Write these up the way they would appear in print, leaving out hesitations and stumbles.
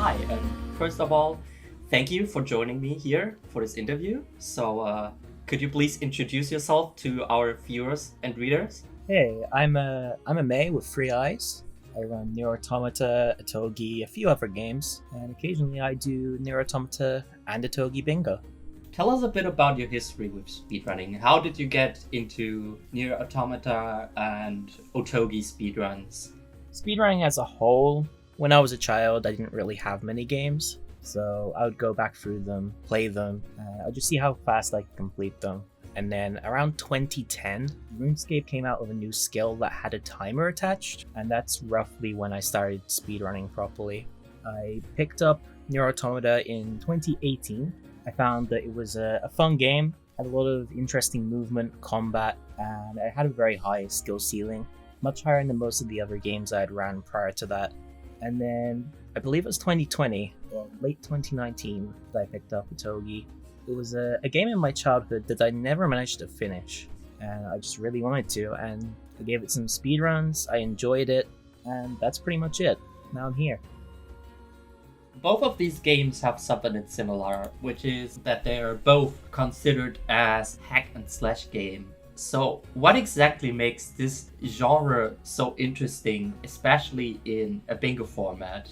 Hi, and first of all, thank you for joining me here for this interview. Could you please introduce yourself to our viewers and readers? Hey, I'm Ameiii with Free Eyes. I run NieR Automata, Otogi, a few other games, and occasionally I do NieR Automata and Otogi Bingo. Tell us a bit about your history with speedrunning. How did you get into NieR Automata and Otogi speedruns? Speedrunning as a whole, when I was a child, I didn't really have many games, so I would go back through them, play them, I'd just see how fast I could complete them. And then around 2010, RuneScape came out with a new skill that had a timer attached, and that's roughly when I started speedrunning properly. I picked up NieR Automata in 2018. I found that it was a fun game, had a lot of interesting movement, combat, and it had a very high skill ceiling, much higher than most of the other games I had ran prior to that. And then I believe it was 2020 or late 2019 that I picked up Otogi. It was a game in my childhood that I never managed to finish, and I just really wanted to, and I gave it some speedruns, I enjoyed it, and that's pretty much it. Now I'm here. Both of these games have something that's similar, which is that they are both considered as hack and slash game. So, what exactly makes this genre so interesting, especially in a bingo format?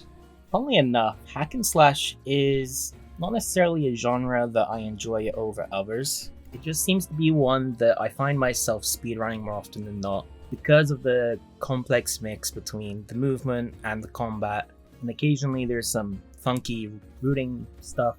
Funnily enough, hack and slash is not necessarily a genre that I enjoy over others. It just seems to be one that I find myself speedrunning more often than not because of the complex mix between the movement and the combat, and occasionally there's some funky routing stuff.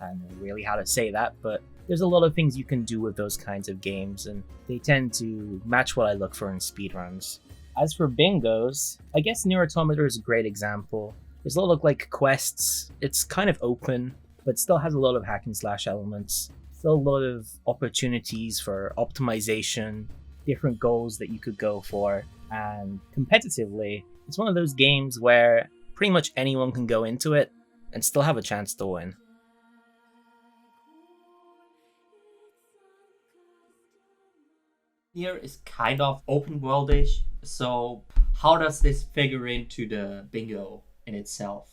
I don't know really how to say that, but there's a lot of things you can do with those kinds of games, and they tend to match what I look for in speedruns. As for bingos, I guess NieR Automata is a great example. There's a lot of quests, it's kind of open, but still has a lot of hack and slash elements. Still a lot of opportunities for optimization, different goals that you could go for, and competitively, it's one of those games where pretty much anyone can go into it and still have a chance to win. NieR is kind of open worldish, so how does this figure into the bingo in itself?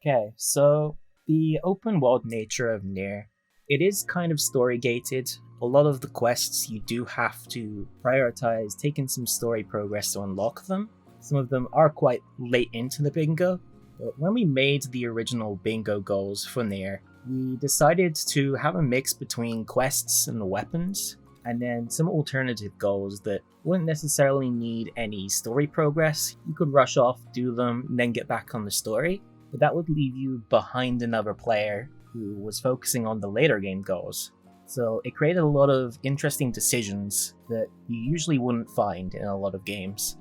Okay, so the open world nature of NieR, it is kind of story gated. A lot of the quests you do have to prioritize taking some story progress to unlock them. Some of them are quite late into the bingo, but when we made the original bingo goals for NieR, we decided to have a mix between quests and weapons, and then some alternative goals that wouldn't necessarily need any story progress. You could rush off, do them, and then get back on the story, but that would leave you behind another player who was focusing on the later game goals. So it created a lot of interesting decisions that you usually wouldn't find in a lot of games.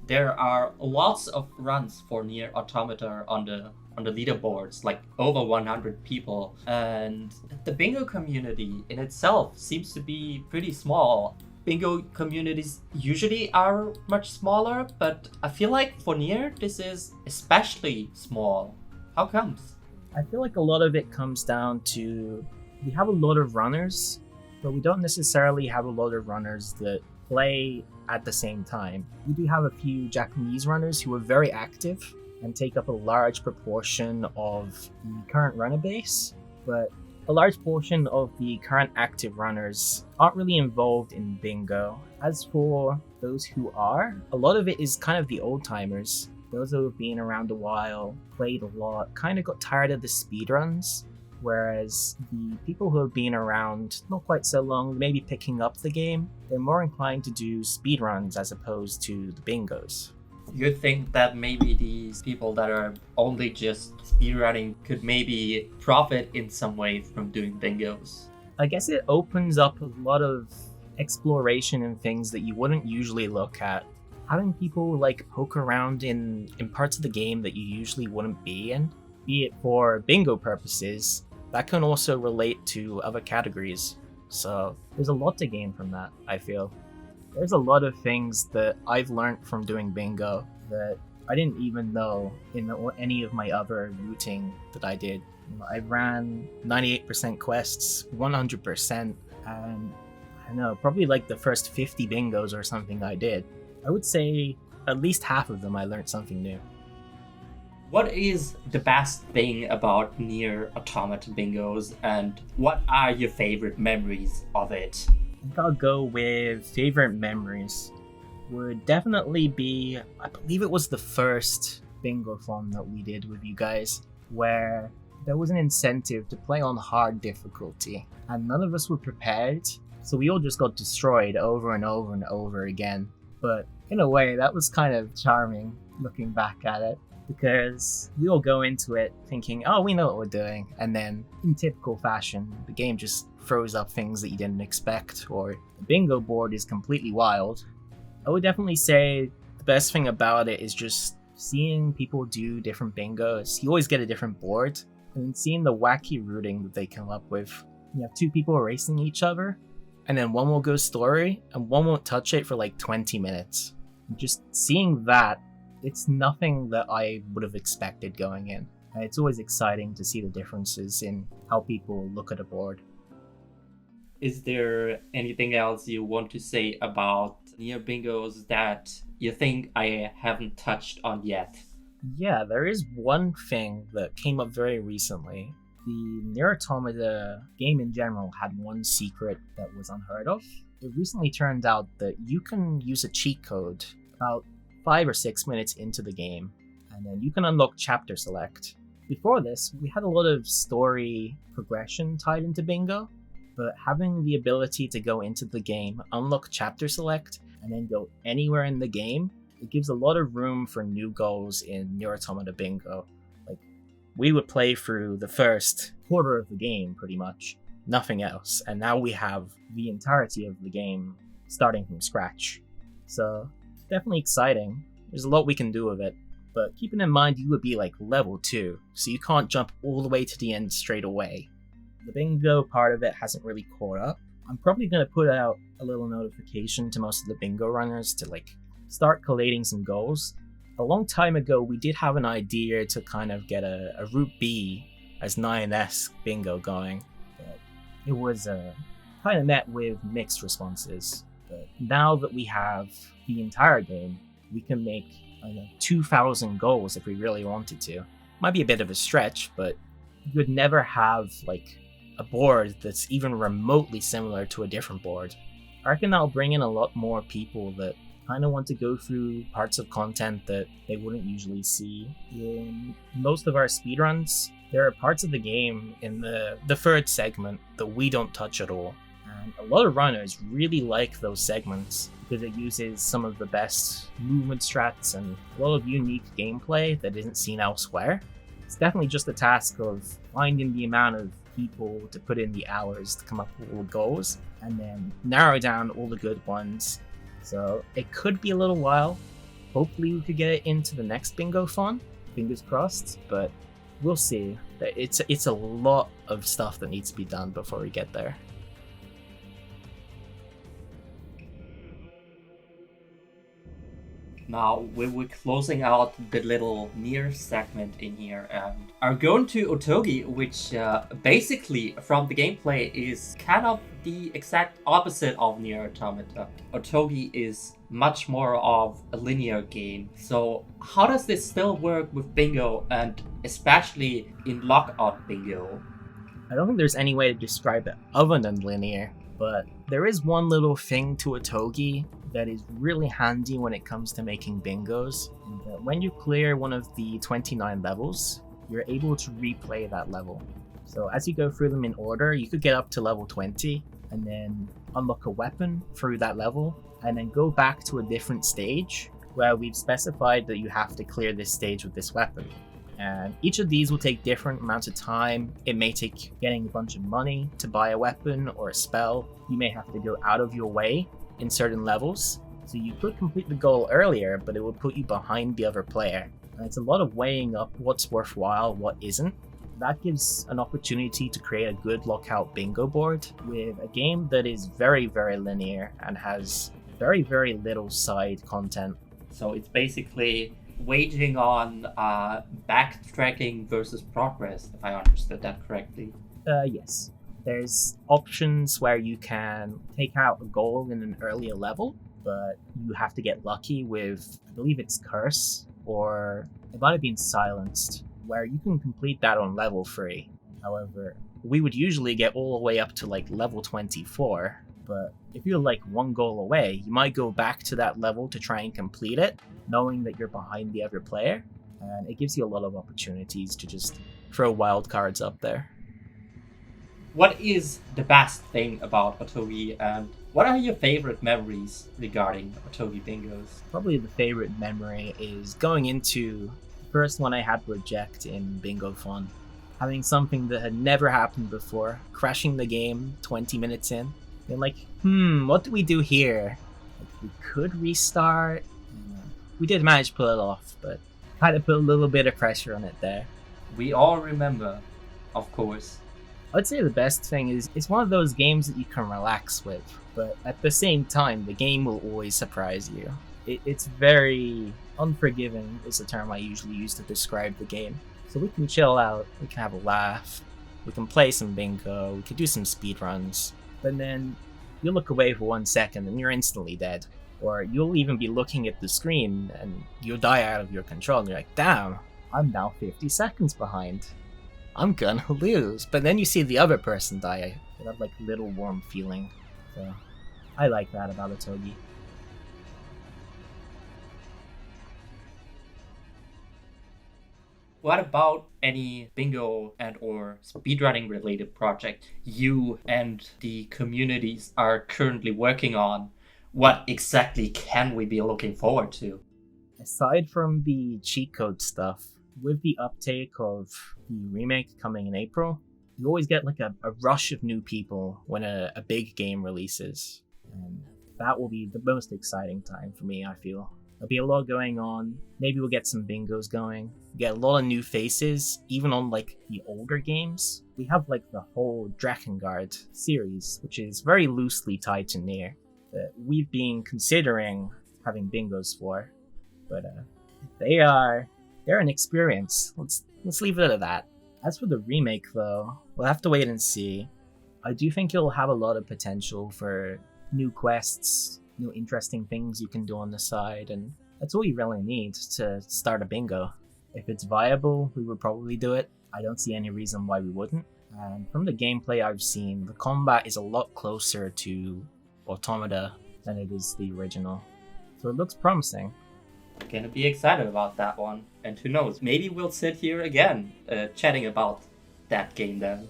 There are lots of runs for NieR Automata on the leaderboards, like over 100 people, and the bingo community in itself seems to be pretty small. Bingo communities usually are much smaller, but I feel like for NieR this is especially small. How comes? I feel like a lot of it comes down to we have a lot of runners, but we don't necessarily have a lot of runners that play at the same time. We do have a few Japanese runners who are very active and take up a large proportion of the current runner base, but a large portion of the current active runners aren't really involved in bingo. As for those who are, a lot of it is kind of the old timers. Those who have been around a while, played a lot, kind of got tired of the speedruns, whereas the people who have been around not quite so long, maybe picking up the game, they're more inclined to do speedruns as opposed to the bingos. You think that maybe these people that are only just speedrunning could maybe profit in some way from doing bingos? I guess it opens up a lot of exploration and things that you wouldn't usually look at. Having people poke around in parts of the game that you usually wouldn't be in, be it for bingo purposes, that can also relate to other categories. So there's a lot to gain from that, I feel. There's a lot of things that I've learned from doing bingo that I didn't even know in any of my other routing that I did. I ran 98% quests, 100%, and I don't know, probably the first 50 bingos or something I did. I would say at least half of them I learned something new. What is the best thing about NieR Automata bingos, and what are your favorite memories of it? I think I'll go with favorite memories. Would definitely be, I believe it was the first bingo fun that we did with you guys, where there was an incentive to play on hard difficulty, and none of us were prepared, so we all just got destroyed over and over and over again. But in a way, that was kind of charming looking back at it, because we all go into it thinking, oh, we know what we're doing, and then in typical fashion, the game just throws up things that you didn't expect, or the bingo board is completely wild. I would definitely say the best thing about it is just seeing people do different bingos. You always get a different board, and seeing the wacky routing that they come up with. You have two people racing each other, and then one will go story, and one won't touch it for like 20 minutes. And just seeing that, it's nothing that I would have expected going in. And it's always exciting to see the differences in how people look at a board. Is there anything else you want to say about NieR bingos that you think I haven't touched on yet? Yeah, there is one thing that came up very recently. The NieR Automata game in general had one secret that was unheard of. It recently turned out that you can use a cheat code about 5 or 6 minutes into the game, and then you can unlock chapter select. Before this, we had a lot of story progression tied into bingo, but having the ability to go into the game, unlock chapter select, and then go anywhere in the game, it gives a lot of room for new goals in NieR Automata bingo. Like, we would play through the first quarter of the game pretty much, nothing else, and now we have the entirety of the game starting from scratch. So, definitely exciting. There's a lot we can do with it, but keeping in mind you would be like level 2, so you can't jump all the way to the end straight away. The bingo part of it hasn't really caught up. I'm probably going to put out a little notification to most of the bingo runners to start collating some goals. A long time ago, we did have an idea to kind of get a Route B as 9S bingo going, but it was kind of met with mixed responses. But now that we have the entire game, we can make 2,000 goals if we really wanted to. Might be a bit of a stretch, but you would never have a board that's even remotely similar to a different board. I reckon that'll bring in a lot more people that kind of want to go through parts of content that they wouldn't usually see. In most of our speedruns, there are parts of the game in the third segment that we don't touch at all. And a lot of runners really like those segments because it uses some of the best movement strats and a lot of unique gameplay that isn't seen elsewhere. It's definitely just a task of finding the amount of people to put in the hours to come up with all the goals and then narrow down all the good ones. So it could be a little while. Hopefully we could get it into the next bingo fun. Fingers crossed, but we'll see. It's a lot of stuff that needs to be done before we get there. Now we're closing out the little NieR segment in here and are going to Otogi, which basically from the gameplay is kind of the exact opposite of NieR Automata. Otogi is much more of a linear game. So how does this still work with bingo and especially in lockout bingo? I don't think there's any way to describe it other than linear, but there is one little thing to Otogi that is really handy when it comes to making bingos. When you clear one of the 29 levels, you're able to replay that level. So as you go through them in order, you could get up to level 20 and then unlock a weapon through that level and then go back to a different stage where we've specified that you have to clear this stage with this weapon. And each of these will take different amounts of time. It may take getting a bunch of money to buy a weapon or a spell. You may have to go out of your way in certain levels. So you could complete the goal earlier, but it will put you behind the other player. And it's a lot of weighing up what's worthwhile, what isn't. That gives an opportunity to create a good lockout bingo board with a game that is very, very linear and has very, very little side content. So it's basically waging on backtracking versus progress, if I understood that correctly. Yes. There's options where you can take out a goal in an earlier level, but you have to get lucky with, I believe it's Curse, or it might have been Silenced, where you can complete that on level 3. However, we would usually get all the way up to like level 24, but if you're like one goal away, you might go back to that level to try and complete it, knowing that you're behind the other player, and it gives you a lot of opportunities to just throw wildcards up there. What is the best thing about Otogi, and what are your favorite memories regarding Otogi bingos? Probably the favorite memory is going into the first one I had reject in Bingo Fun. Having something that had never happened before, crashing the game 20 minutes in, and like, what do we do here? Like, we could restart. We did manage to pull it off, but had to put a little bit of pressure on it there. We all remember, of course. I'd say the best thing is it's one of those games that you can relax with, but at the same time, the game will always surprise you. It's very unforgiving is the term I usually use to describe the game. So we can chill out, we can have a laugh, we can play some bingo, we can do some speedruns, but then you look away for 1 second and you're instantly dead. Or you'll even be looking at the screen and you'll die out of your control and you're like, damn, I'm now 50 seconds behind. I'm gonna lose. But then you see the other person die. You have like a little warm feeling. So I like that about Otogi. What about any bingo and or speedrunning related project you and the communities are currently working on? What exactly can we be looking forward to? Aside from the cheat code stuff, with the uptake of the remake coming in April, you always get like a rush of new people when a big game releases. And that will be the most exciting time for me, I feel. There'll be a lot going on. Maybe we'll get some bingos going. Get a lot of new faces, even on like the older games. We have like the whole Drakengard series, which is very loosely tied to NieR, that we've been considering having bingos for. But they're an experience. Let's leave it at that. As for the remake though, we'll have to wait and see. I do think it'll have a lot of potential for new quests, new interesting things you can do on the side, and that's all you really need to start a bingo. If it's viable, we would probably do it. I don't see any reason why we wouldn't. And from the gameplay I've seen, the combat is a lot closer to Automata than it is the original. So it looks promising. Gonna be excited about that one. And who knows, maybe we'll sit here again, chatting about that game then.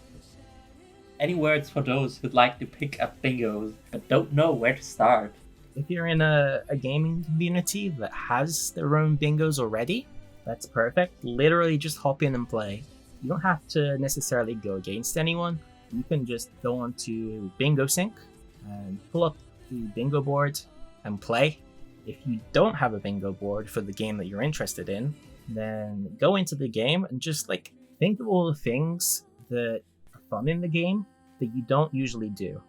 Any words for those who'd like to pick up bingos but don't know where to start? If you're in a gaming community that has their own bingos already, that's perfect. Literally just hop in and play. You don't have to necessarily go against anyone. You can just go onto Bingo Sync and pull up the bingo board and play. If you don't have a bingo board for the game that you're interested in, then go into the game and just like think of all the things that are fun in the game that you don't usually do.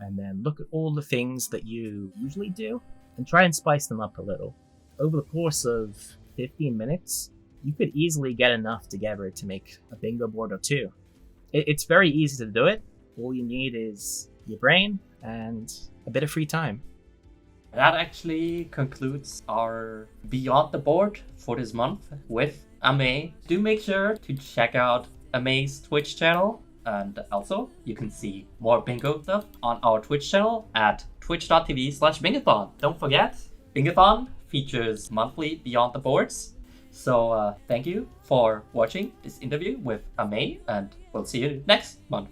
And then look at all the things that you usually do and try and spice them up a little. Over the course of 15 minutes, you could easily get enough together to make a bingo board or two. It's very easy to do it. All you need is your brain and a bit of free time. That actually concludes our Beyond the Board for this month with Ameiii. Do make sure to check out Ameii's Twitch channel, and also you can see more bingo stuff on our Twitch channel at twitch.tv/bingathon. Don't forget, Bingathon features monthly Beyond the Boards. So thank you for watching this interview with Ameiii, and we'll see you next month.